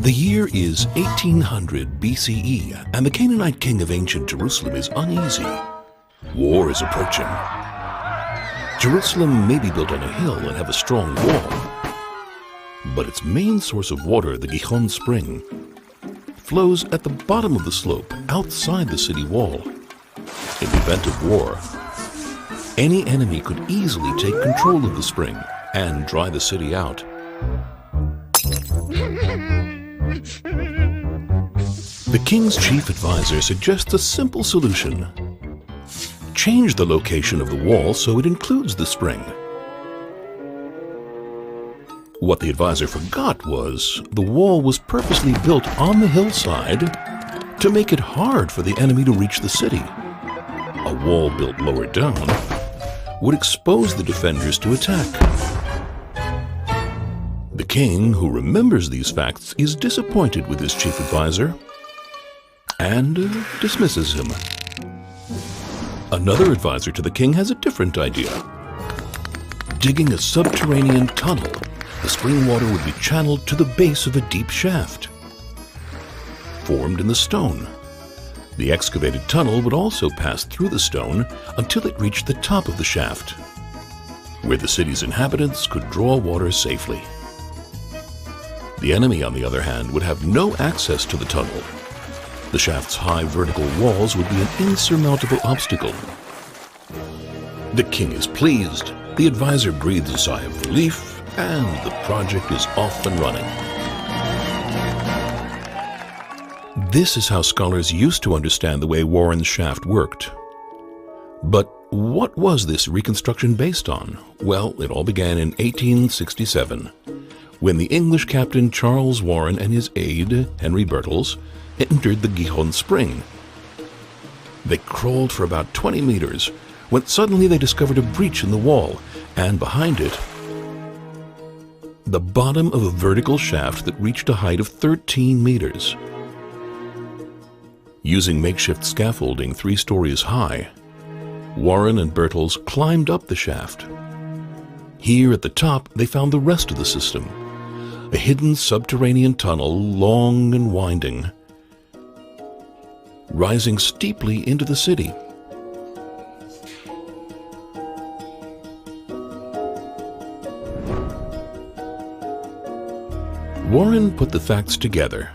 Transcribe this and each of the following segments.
The year is 1800 BCE, and the Canaanite king of ancient Jerusalem is uneasy. War is approaching. Jerusalem may be built on a hill and have a strong wall, but its main source of water, the Gihon spring, flows at the bottom of the slope outside the city wall. In the event of war, any enemy could easily take control of the spring and dry the city out. The king's chief advisor suggests a simple solution. Change the location of the wall so it includes the spring. What the advisor forgot was the wall was purposely built on the hillside to make it hard for the enemy to reach the city. A wall built lower down would expose the defenders to attack. The king, who remembers these facts, is disappointed with his chief advisor and dismisses him. Another advisor to the king has a different idea. Digging a subterranean tunnel, the spring water would be channeled to the base of a deep shaft formed in the stone. The excavated tunnel would also pass through the stone until it reached the top of the shaft, where the city's inhabitants could draw water safely. The enemy, on the other hand, would have no access to the tunnel. The shaft's high vertical walls would be an insurmountable obstacle. The king is pleased. The advisor breathes a sigh of relief, and the project is off and running. This is how scholars used to understand the way Warren's shaft worked. But what was this reconstruction based on? Well, it all began in 1867, when the English captain Charles Warren and his aide, Henry Birtles, entered the Gihon spring. They crawled for about 20 meters, when suddenly they discovered a breach in the wall, and behind it, the bottom of a vertical shaft that reached a height of 13 meters. Using makeshift scaffolding 3 stories high, Warren and Birtles climbed up the shaft. Here at the top, they found the rest of the system, a hidden subterranean tunnel, long and winding, rising steeply into the city. Warren put the facts together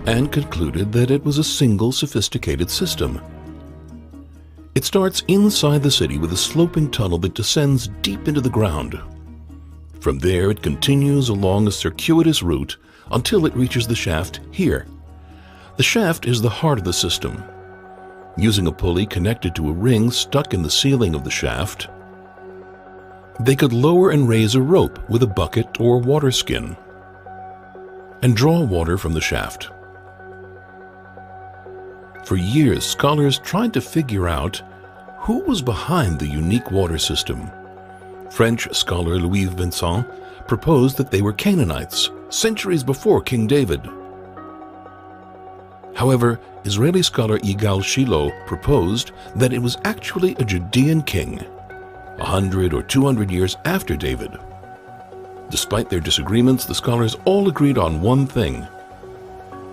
and concluded that it was a single sophisticated system. It starts inside the city with a sloping tunnel that descends deep into the ground. From there, it continues along a circuitous route until it reaches the shaft here. The shaft is the heart of the system. Using a pulley connected to a ring stuck in the ceiling of the shaft, they could lower and raise a rope with a bucket or water skin and draw water from the shaft. For years, scholars tried to figure out who was behind the unique water system. French scholar Louis Vincent proposed that they were Canaanites, centuries before King David. However, Israeli scholar Yigal Shiloh proposed that it was actually a Judean king, 100 or 200 years after David. Despite their disagreements, the scholars all agreed on one thing.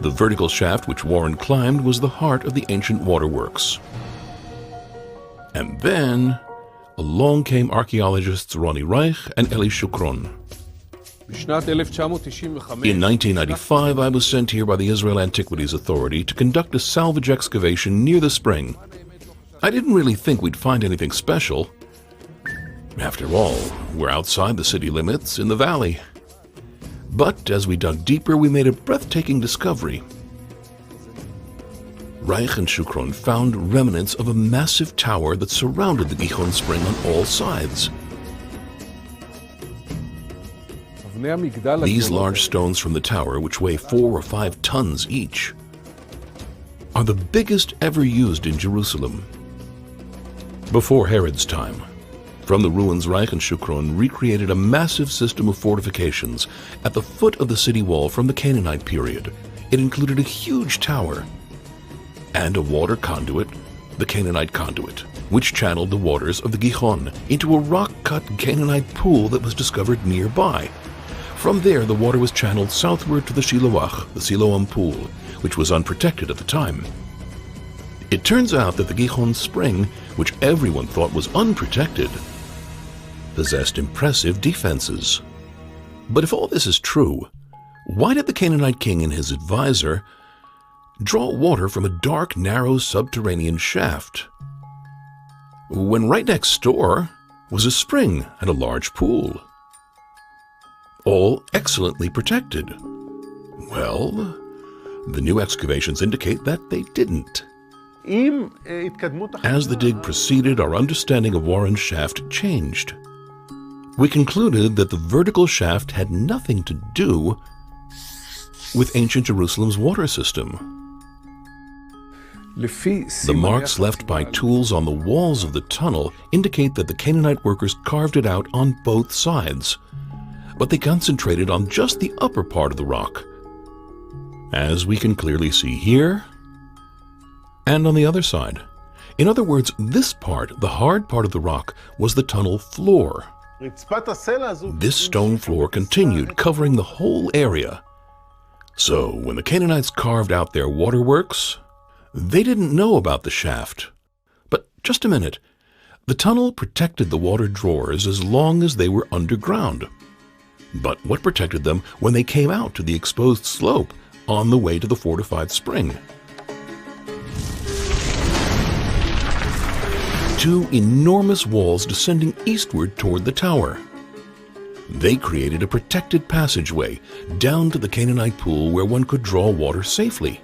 The vertical shaft which Warren climbed was the heart of the ancient waterworks. And then, along came archaeologists Ronnie Reich and Eli Shukron. In 1995, I was sent here by the Israel Antiquities Authority to conduct a salvage excavation near the spring. I didn't really think we'd find anything special. After all, we're outside the city limits, in the valley. But as we dug deeper, we made a breathtaking discovery. Reich and Shukron found remnants of a massive tower that surrounded the Gihon spring on all sides. These large stones from the tower, which weigh 4 or 5 tons each, are the biggest ever used in Jerusalem. Before Herod's time, from the ruins, Reich and Shukron recreated a massive system of fortifications at the foot of the city wall from the Canaanite period. It included a huge tower and a water conduit, the Canaanite conduit, which channeled the waters of the Gihon into a rock-cut Canaanite pool that was discovered nearby. From there, the water was channeled southward to the Shiloach, the Siloam pool, which was unprotected at the time. It turns out that the Gihon spring, which everyone thought was unprotected, possessed impressive defenses. But if all this is true, why did the Canaanite king and his advisor draw water from a dark, narrow subterranean shaft, when right next door was a spring and a large pool, all excellently protected? Well, the new excavations indicate that they didn't. As the dig proceeded, our understanding of Warren's shaft changed. We concluded that the vertical shaft had nothing to do with ancient Jerusalem's water system. The marks left by tools on the walls of the tunnel indicate that the Canaanite workers carved it out on both sides, but they concentrated on just the upper part of the rock, as we can clearly see here and on the other side. In other words, this part, the hard part of the rock, was the tunnel floor. This stone floor continued, covering the whole area. So when the Canaanites carved out their waterworks, they didn't know about the shaft. But just a minute. The tunnel protected the water drawers as long as they were underground. But what protected them when they came out to the exposed slope on the way to the fortified spring? Two enormous walls descending eastward toward the tower. They created a protected passageway down to the Canaanite pool where one could draw water safely.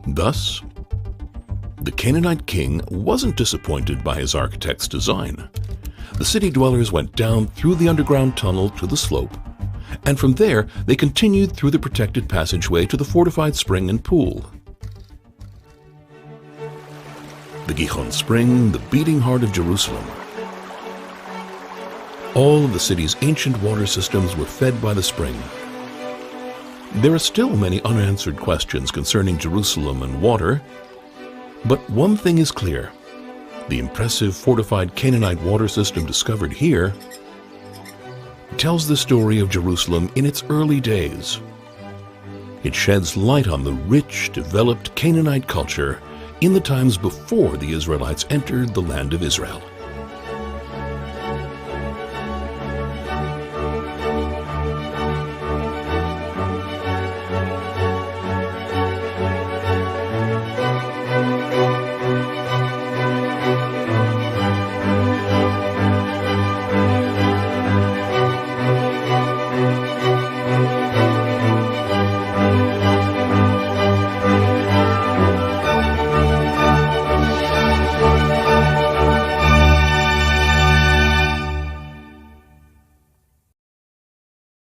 Thus, the Canaanite king wasn't disappointed by his architect's design. The city dwellers went down through the underground tunnel to the slope, and from there they continued through the protected passageway to the fortified spring and pool. The Gihon Spring, the beating heart of Jerusalem. All of the city's ancient water systems were fed by the spring. There are still many unanswered questions concerning Jerusalem and water, but one thing is clear. The impressive fortified Canaanite water system discovered here tells the story of Jerusalem in its early days. It sheds light on the rich, developed Canaanite culture in the times before the Israelites entered the land of Israel.